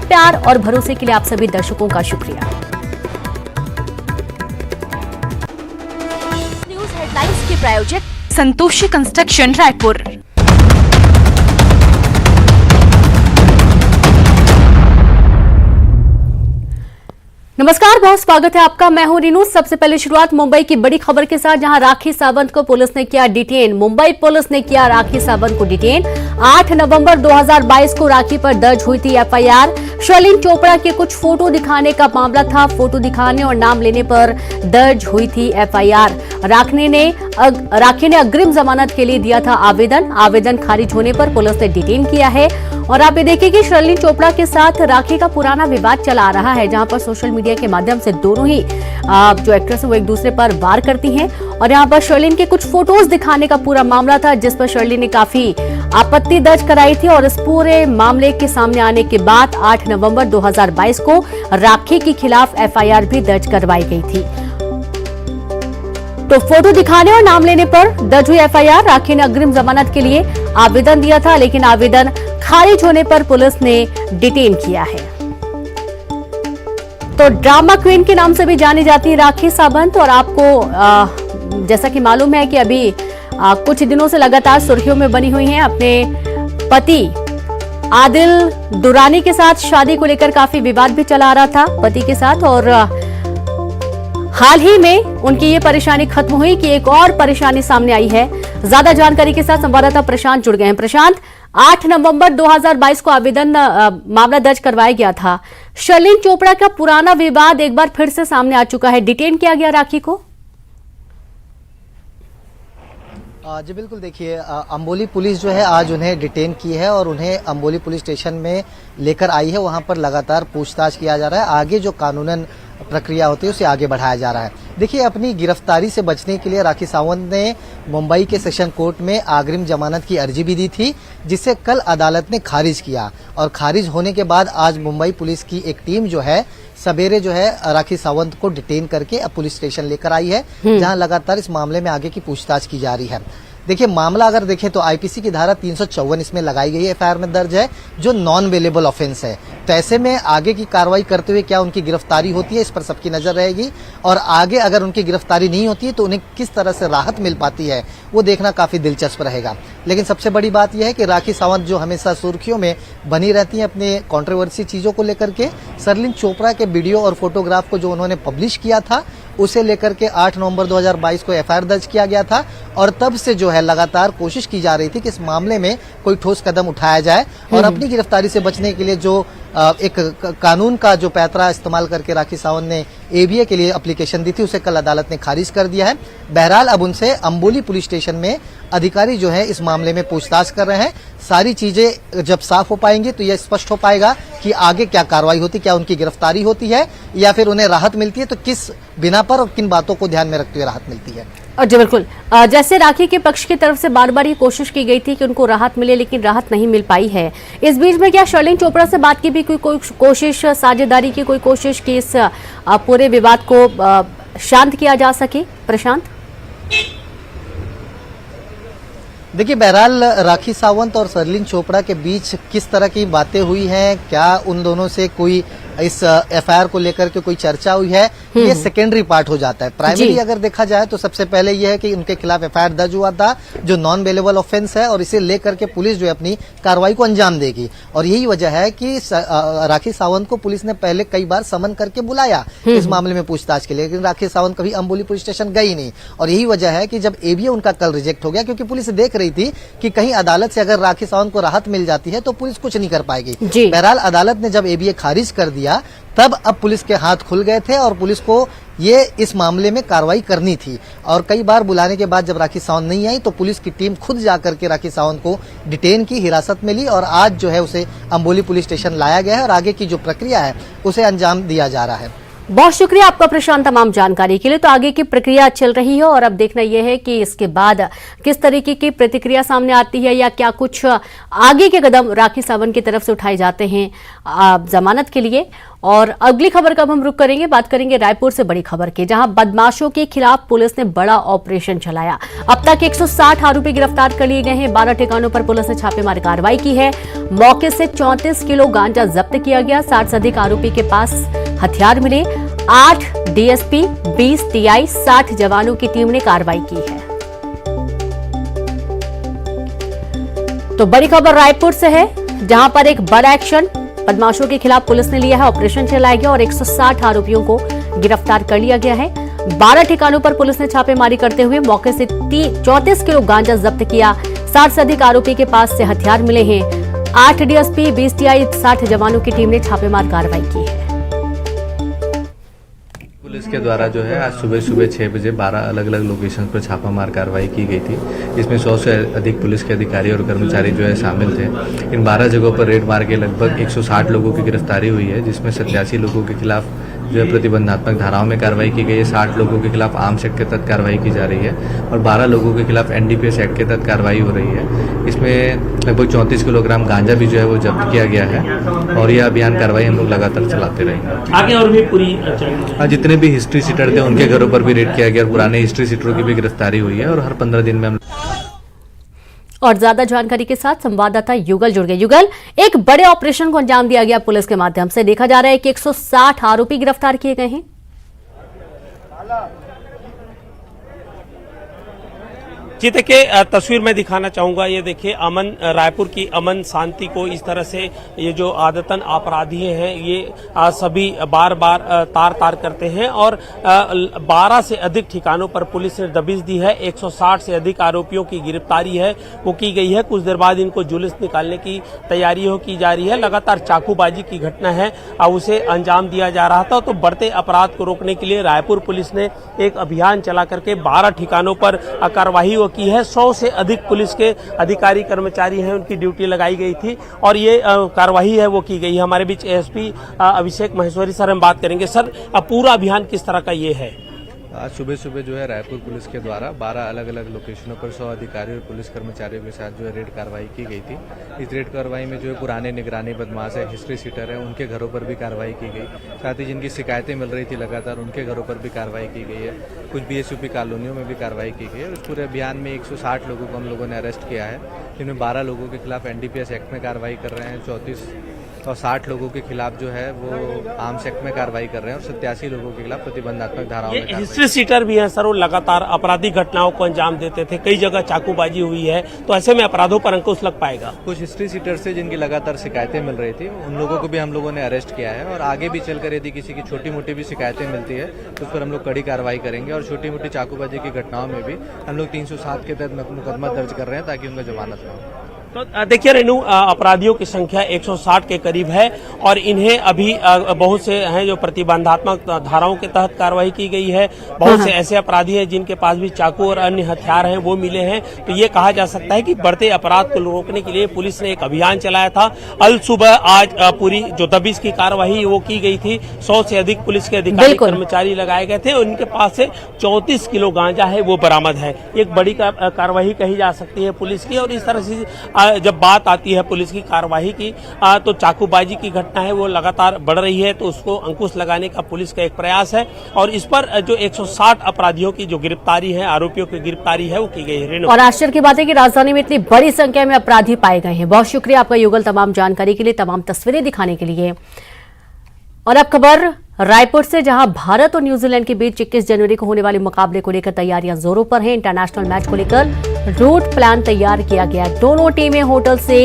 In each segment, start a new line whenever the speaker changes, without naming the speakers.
प्यार और भरोसे के लिए आप सभी दर्शकों का शुक्रिया।
न्यूज हेडलाइंस के प्रायोजक संतोषी कंस्ट्रक्शन रायपुर।
नमस्कार, बहुत स्वागत है आपका। मैं हूं रीनू। सबसे पहले शुरुआत मुंबई की बड़ी खबर के साथ, जहां राखी सावंत को पुलिस ने किया डिटेन। मुंबई पुलिस ने किया राखी सावंत को डिटेन। 8 नवंबर 2022 को राखी पर दर्ज हुई थी एफआईआर। शर्लिन चोपड़ा के कुछ फोटो दिखाने का मामला था। फोटो दिखाने और नाम लेने पर दर्ज हुई थी एफआईआर। राखी ने अग्रिम जमानत के लिए दिया था आवेदन। आवेदन खारिज होने पर पुलिस ने डिटेन किया है। और आप ये देखिए कि शर्लिन चोपड़ा के साथ राखी का पुराना विवाद चला आ रहा है, जहां पर सोशल मीडिया के माध्यम से दोनों ही जो एक्ट्रेस है वो एक दूसरे पर वार करती हैं। और यहाँ पर शर्लिन के कुछ फोटोज दिखाने का पूरा मामला था, जिस पर शर्लिन ने काफी आपत्ति दर्ज कराई थी। और इस पूरे मामले के सामने आने के बाद 8 नवंबर 2022 को राखी के खिलाफ एफआईआर भी दर्ज करवाई गई थी। तो फोटो दिखाने और नाम लेने पर दर्ज हुई एफआईआर। राखी ने अग्रिम जमानत के लिए आवेदन दिया था, लेकिन आवेदन खारिज होने पर पुलिस ने डिटेन किया है। तो ड्रामा क्वीन के नाम से भी जानी जाती है राखी सावंत। और आपको जैसा कि मालूम है कि अभी कुछ दिनों से लगातार सुर्खियों में बनी हुई हैं। अपने पति आदिल दुरानी के साथ शादी को लेकर काफी विवाद भी चला आ रहा था पति के साथ। और हाल ही में उनकी ये परेशानी खत्म हुई कि एक और परेशानी सामने आई है। ज्यादा जानकारी के साथ संवाददाता प्रशांत जुड़ गए हैं। प्रशांत, 8 नवंबर 2022 को आवेदन मामला दर्ज करवाया गया था। शर्लिन चोपड़ा का पुराना विवाद एक बार फिर से सामने आ चुका है। डिटेन किया गया राखी को।
जी बिल्कुल, देखिए अंबोली पुलिस जो है आज उन्हें डिटेन की है और उन्हें अंबोली पुलिस स्टेशन में लेकर आई है। वहां पर लगातार पूछताछ किया जा रहा है। आगे जो कानूनन प्रक्रिया होती है उसे आगे बढ़ाया जा रहा है। देखिए, अपनी गिरफ्तारी से बचने के लिए राखी सावंत ने मुंबई के सेशन कोर्ट में अग्रिम जमानत की अर्जी भी दी थी, जिसे कल अदालत ने खारिज किया। और खारिज होने के बाद आज मुंबई पुलिस की एक टीम जो है सवेरे जो है राखी सावंत को डिटेन करके अब पुलिस स्टेशन लेकर आई है, जहां लगातार इस मामले में आगे की पूछताछ की जा रही है। देखिए, मामला अगर देखें तो आईपीसी की धारा 354 इसमें लगाई गई है, एफआईआर में दर्ज है, जो नॉन बेलेबल ऑफेंस है। तो ऐसे में आगे की कार्रवाई करते हुए क्या उनकी गिरफ्तारी होती है, इस पर सबकी नजर रहेगी। और आगे अगर उनकी गिरफ्तारी नहीं होती है तो उन्हें किस तरह से राहत मिल पाती है, वो देखना काफी दिलचस्प रहेगा। लेकिन सबसे बड़ी बात यह है कि राखी सावंत जो हमेशा सुर्खियों में बनी रहती है अपने कंट्रोवर्सी चीजों को लेकर के, शर्लिन चोपड़ा के वीडियो और फोटोग्राफ को जो उन्होंने पब्लिश किया था, उसे लेकर के 8 नवंबर 2022 को एफआईआर दर्ज किया गया था। और तब से जो है लगातार कोशिश की जा रही थी कि इस मामले में कोई ठोस कदम उठाया जाए। और अपनी गिरफ्तारी से बचने के लिए जो एक कानून का जो पैतरा इस्तेमाल करके राखी सावंत ने एबीए के लिए एप्लीकेशन दी थी, उसे कल अदालत ने खारिज कर दिया है। बहरहाल अब उनसे अंबोली पुलिस स्टेशन में अधिकारी जो है इस मामले में पूछताछ कर रहे हैं। सारी चीजें जब साफ हो पाएंगी तो यह स्पष्ट हो पाएगा कि आगे क्या कार्रवाई होती, क्या उनकी गिरफ्तारी होती है या फिर उन्हें राहत मिलती है, तो किस बिना पर और किन बातों को ध्यान में रखते हुए राहत मिलती है।
जी बिल्कुल, जैसे राखी के पक्ष की तरफ से बार बार ये कोशिश की गई थी कि उनको राहत मिले, लेकिन राहत नहीं मिल पाई है। इस बीच में क्या शर्लिन चोपड़ा से बात की भी कोई कोशिश, साझेदारी की कोई कोशिश कि इस पूरे विवाद को शांत किया जा सके? प्रशांत,
देखिए, बहरहाल राखी सावंत और शर्लिन चोपड़ा के बीच किस तरह की बातें हुई हैं, क्या उन दोनों से कोई इस एफआईआर को लेकर के कोई चर्चा हुई है, ये सेकेंडरी पार्ट हो जाता है। प्राइमरी अगर देखा जाए तो सबसे पहले यह है कि उनके खिलाफ एफआईआर दर्ज हुआ था, जो नॉन बेलेबल ऑफेंस है, और इसे लेकर के पुलिस जो है अपनी कार्रवाई को अंजाम देगी। और यही वजह है कि राखी सावंत को पुलिस ने पहले कई बार समन करके बुलाया इस मामले में पूछताछ के लिए, लेकिन राखी सावंत कभी अंबोली पुलिस स्टेशन गई नहीं। और यही वजह है कि जब एबीए उनका कल रिजेक्ट हो गया, क्योंकि पुलिस देख रही थी कि कहीं अदालत से अगर राखी सावंत को राहत मिल जाती है तो पुलिस कुछ नहीं कर पाएगी। बहरहाल अदालत ने जब एबीए खारिज कर दिया, तब अब पुलिस के हाथ खुल गए थे और पुलिस को ये इस मामले में कार्रवाई करनी थी। और कई बार बुलाने के बाद जब राखी सावंत नहीं आई तो पुलिस की टीम खुद जाकर के राखी सावंत को डिटेन की, हिरासत में ली और आज जो है उसे अंबोली पुलिस स्टेशन लाया गया है और आगे की जो प्रक्रिया है उसे अंजाम दिया जा रहा है।
बहुत शुक्रिया आपका प्रशांत तमाम जानकारी के लिए। तो आगे की प्रक्रिया चल रही है और अब देखना यह है कि इसके बाद किस तरीके की प्रतिक्रिया सामने आती है या क्या कुछ आगे के कदम राखी सावंत की तरफ से उठाए जाते हैं जमानत के लिए। और अगली खबर का हम रुख करेंगे, बात करेंगे रायपुर से बड़ी खबर की, जहां बदमाशों के खिलाफ पुलिस ने बड़ा ऑपरेशन चलाया। अब तक 160 आरोपी गिरफ्तार कर लिए गए हैं। 12 ठिकानों पर पुलिस ने छापेमारी कार्रवाई की है। मौके से 34 किलो गांजा जब्त किया गया। 60 से अधिक आरोपी के पास हथियार मिले। 8 डीएसपी, 20 टीआई, 60 जवानों की टीम ने कार्रवाई की है। तो बड़ी खबर रायपुर से है, जहां पर एक बड़ा एक्शन बदमाशों के खिलाफ पुलिस ने लिया है। ऑपरेशन चलाया गया और 160 आरोपियों को गिरफ्तार कर लिया गया है। 12 ठिकानों पर पुलिस ने छापेमारी करते हुए मौके से 34 किलो गांजा जब्त किया। 60 से अधिक आरोपी के पास से हथियार मिले हैं। 8 डीएसपी, 20 टीआई, 60 जवानों की टीम ने छापेमार कार्रवाई की है।
पुलिस के द्वारा जो है आज सुबह 6 बजे 12 अलग अलग लोकेशन पर छापामार कार्रवाई की गई थी। इसमें 100 से अधिक पुलिस के अधिकारी और कर्मचारी जो है शामिल थे। इन 12 जगहों पर रेड मार के लगभग 160 लोगों की गिरफ्तारी हुई है, जिसमें 87 लोगों के खिलाफ जो है प्रतिबंधात्मक धाराओं में कार्रवाई की गई है। 60 लोगों के खिलाफ आर्म्स एक्ट के तहत कार्रवाई की जा रही है और 12 लोगों के खिलाफ एनडीपीएस एक्ट के तहत कार्रवाई हो रही है। इसमें लगभग 34 किलोग्राम गांजा भी जो है वो जब्त किया गया है और यह अभियान कार्रवाई हम लोग लगातार चलाते रहेंगे।
आगे और भी पूरी
जितने भी हिस्ट्री सीटर थे उनके घरों पर भी रेड किया गया और पुराने हिस्ट्री सीटरों की भी गिरफ्तारी हुई है और हर 15 दिन में हम।
और ज्यादा जानकारी के साथ संवाददाता युगल जुड़ गए। युगल, एक बड़े ऑपरेशन को अंजाम दिया गया पुलिस के माध्यम से। देखा जा रहा है कि 160 आरोपी गिरफ्तार किए गए हैं।
जी देखिए, तस्वीर में दिखाना चाहूंगा। ये देखिए अमन, रायपुर की अमन शांति को इस तरह से ये जो आदतन अपराधी हैं ये सभी बार बार तार करते हैं और 12 से अधिक ठिकानों पर पुलिस ने दबिश दी है। 160 से अधिक आरोपियों की गिरफ्तारी है वो की गई है। कुछ देर बाद इनको जुलूस निकालने की तैयारी की जा रही है। लगातार चाकूबाजी की घटना है, उसे अंजाम दिया जा रहा था। तो बढ़ते अपराध को रोकने के लिए रायपुर पुलिस ने एक अभियान चला करके 12 ठिकानों पर कार्रवाई की है। 100 से अधिक पुलिस के अधिकारी कर्मचारी हैं, उनकी ड्यूटी लगाई गई थी और ये कार्रवाई है वो की गई है। हमारे बीच एएसपी अभिषेक महेश्वरी सर, हम बात करेंगे। सर, पूरा अभियान किस तरह का ये है?
आज सुबह जो है रायपुर पुलिस के द्वारा 12 अलग अलग लोकेशनों पर 100 अधिकारी और पुलिस कर्मचारियों के साथ जो है रेड कार्रवाई की गई थी। इस रेड कार्रवाई में जो है पुराने निगरानी बदमाश है, हिस्ट्री सीटर है, उनके घरों पर भी कार्रवाई की गई। साथ ही जिनकी शिकायतें मिल रही थी लगातार, उनके घरों पर भी कार्रवाई की गई है। कुछ बीएसयूपी कॉलोनियों में भी कार्रवाई की गई है। इस पूरे अभियान में 160 लोगों को हम लोगों ने अरेस्ट किया है, जिनमें 12 लोगों के खिलाफ एनडीपीएस एक्ट में कार्रवाई कर रहे हैं, 34 और 60 लोगों के खिलाफ जो है वो आर्म्स एक्ट में कार्रवाई कर रहे हैं और 87 लोगों के खिलाफ प्रतिबंधात्मक धाराओं में।
हिस्ट्री सीटर भी हैं सर, वो लगातार आपराधिक घटनाओं को अंजाम देते थे। कई जगह चाकूबाजी हुई है, तो ऐसे में अपराधों पर अंकुश लग पाएगा?
कुछ हिस्ट्री सीटर से जिनकी लगातार शिकायतें मिल रही थी, उन लोगों को भी हम लोगों ने अरेस्ट किया है और आगे भी चलकर यदि किसी की छोटी मोटी भी शिकायतें मिलती है तो उस पर हम लोग कड़ी कार्रवाई करेंगे और छोटी मोटी चाकूबाजी की घटनाओं में भी हम लोग 307 के तहत मुकदमा दर्ज कर रहे हैं ताकि उनका जमानत हो।
तो देखिए रेणु, अपराधियों की संख्या 160 के करीब है और इन्हें अभी बहुत से हैं जो प्रतिबंधात्मक धाराओं के तहत कार्रवाई की गई है। बहुत से ऐसे अपराधी हैं जिनके पास भी चाकू और अन्य हथियार हैं, वो मिले हैं। तो ये कहा जा सकता है कि बढ़ते अपराध को रोकने के लिए पुलिस ने एक अभियान चलाया था। अल सुबह आज पूरी जो दबिश की कार्रवाई वो की गई थी। 100 से अधिक पुलिस के अधिकारी कर्मचारी लगाए गए थे। उनके पास से 34 किलो गांजा है वो बरामद है। एक बड़ी कार्रवाई कही जा सकती है पुलिस की। और इस तरह से जब बात आती है पुलिस की कार्रवाई की, तो चाकूबाजी की घटना है वो लगातार बढ़ रही है, तो उसको अंकुश लगाने का पुलिस का एक प्रयास है और इस पर जो 160 अपराधियों की जो गिरफ्तारी है, आरोपियों की गिरफ्तारी है वो की गई है।
और आश्चर्य की बात है कि राजधानी में इतनी बड़ी संख्या में अपराधी पाए गए हैं। बहुत शुक्रिया आपका युगल, तमाम जानकारी के लिए, तमाम तस्वीरें दिखाने के लिए। और अब खबर रायपुर से, जहां भारत और न्यूजीलैंड के बीच 21 जनवरी को होने वाले मुकाबले को लेकर तैयारियां जोरों पर हैं। इंटरनेशनल मैच को लेकर रूट प्लान तैयार किया गया। दोनों टीमें होटल से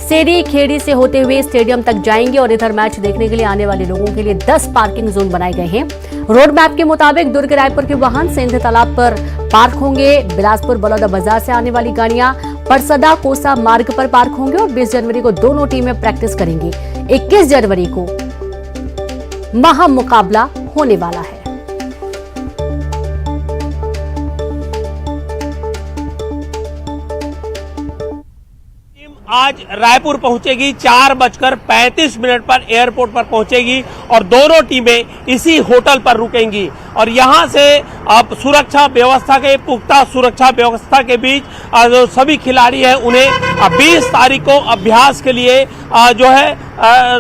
सेरी खेड़ी से होते हुए स्टेडियम तक जाएंगी और इधर मैच देखने के लिए आने वाले लोगों के लिए 10 पार्किंग जोन बनाए गए हैं। रोड मैप के मुताबिक दुर्ग रायपुर के वाहन सिंध तालाब पर पार्क होंगे। बिलासपुर बलौदा बाजार से आने वाली गाड़ियां परसदा कोसा मार्ग पर पार्क होंगे और 20 जनवरी को दोनों टीमें प्रैक्टिस करेंगी। 21 जनवरी को महामुकाबला होने वाला है।
आज रायपुर पहुंचेगी, 4:35 पर एयरपोर्ट पर पहुंचेगी और दोनों टीमें इसी होटल पर रुकेंगी और यहां से अब सुरक्षा व्यवस्था के पुख्ता सुरक्षा व्यवस्था के बीच जो सभी खिलाड़ी हैं उन्हें 20 तारीख को अभ्यास के लिए जो है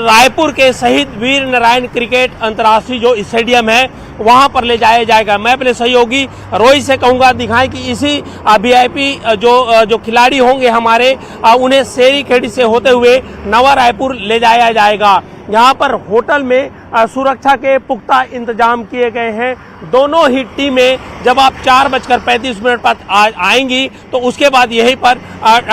रायपुर के शहीद वीर नारायण क्रिकेट अंतर्राष्ट्रीय जो स्टेडियम है वहां पर ले जाया जाएगा। मैं अपने सहयोगी रोहित से कहूंगा दिखाएं कि इसी वीआईपी जो खिलाड़ी होंगे हमारे उन्हें शेरी खेड़ी से होते हुए नवा रायपुर ले जाया जाएगा। यहाँ पर होटल में सुरक्षा के पुख्ता इंतजाम किए गए हैं। दोनों ही टीमें जब आप 4:35 पर आएंगी तो उसके बाद यहीं पर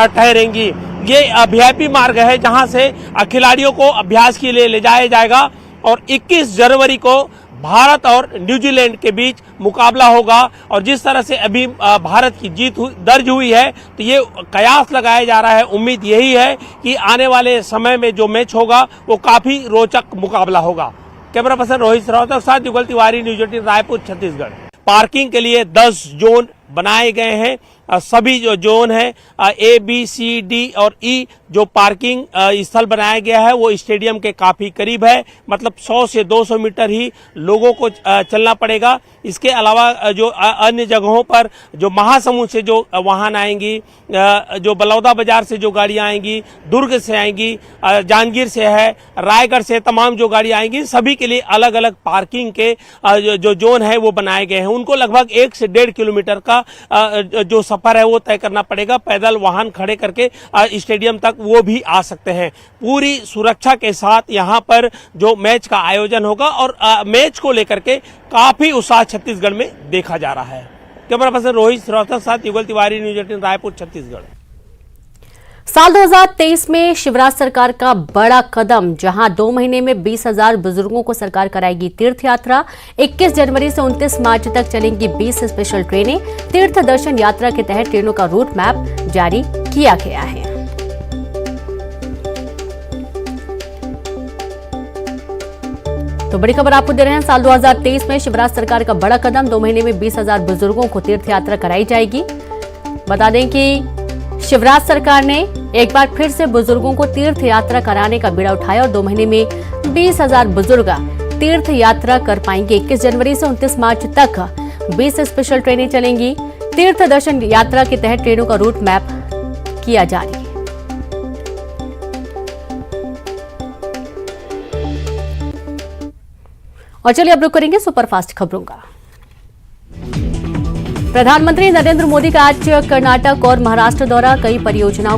ठहरेंगी। ये वीआईपी मार्ग है जहां से खिलाड़ियों को अभ्यास के लिए ले जाया जाएगा और 21 जनवरी को भारत और न्यूजीलैंड के बीच मुकाबला होगा और जिस तरह से अभी भारत की जीत दर्ज हुई है तो ये कयास लगाया जा रहा है। उम्मीद यही है कि आने वाले समय में जो मैच होगा वो काफी रोचक मुकाबला होगा। कैमरा पर्सन रोहित श्रावत के साथ युगल तिवारी, न्यूज 18 रायपुर, छत्तीसगढ़। पार्किंग के लिए 10 जोन बनाए गए हैं। सभी जो जोन है A, B, C, D और E जो पार्किंग स्थल बनाया गया है वो स्टेडियम के काफी करीब है, मतलब 100 से 200 मीटर ही लोगों को चलना पड़ेगा। इसके अलावा जो अन्य जगहों पर जो महासमुंद से जो वाहन आएंगी, जो बलौदा बाजार से जो गाड़ियां आएंगी, दुर्ग से आएंगी, जांजगीर से है, रायगढ़ से तमाम जो गाड़ी आएंगी सभी के लिए अलग अलग पार्किंग के जो जोन है वो बनाए गए हैं। उनको लगभग 1 से 1.5 किलोमीटर का जो सफर है वो तय करना पड़ेगा। पैदल वाहन खड़े करके स्टेडियम तक वो भी आ सकते हैं। पूरी सुरक्षा के साथ यहाँ पर जो मैच का आयोजन होगा और मैच को लेकर के काफी उत्साह छत्तीसगढ़ में देखा जा रहा है। कैमरा पर्सन रोहित श्रावत के साथ युगल तिवारी, न्यूज 18 रायपुर, छत्तीसगढ़।
साल 2023 में शिवराज सरकार का बड़ा कदम, जहां 2 महीने में 20,000 बुजुर्गों को सरकार कराएगी तीर्थ यात्रा। 21 जनवरी से 29 मार्च तक चलेंगी 20 स्पेशल ट्रेनें। तीर्थ दर्शन यात्रा के तहत ट्रेनों का रूट मैप जारी किया गया है। तो बड़ी खबर आपको दे रहे हैं। साल 2023 में शिवराज सरकार का बड़ा कदम, 2 महीने में 20,000 बुजुर्गों को तीर्थ यात्रा कराई जाएगी। बता दें कि शिवराज सरकार ने एक बार फिर से बुजुर्गों को तीर्थ यात्रा कराने का बीड़ा उठाया और 2 महीने में 20,000 बुजुर्ग तीर्थ यात्रा कर पाएंगे। 21 जनवरी से 29 मार्च तक 20 स्पेशल ट्रेनें चलेंगी। तीर्थ दर्शन यात्रा के तहत ट्रेनों का रूट मैप किया जारी। और चलिए अब रुक करेंगे सुपरफास्ट खबरों का। प्रधानमंत्री नरेंद्र मोदी का आज कर्नाटक और महाराष्ट्र दौरा, कई परियोजनाओं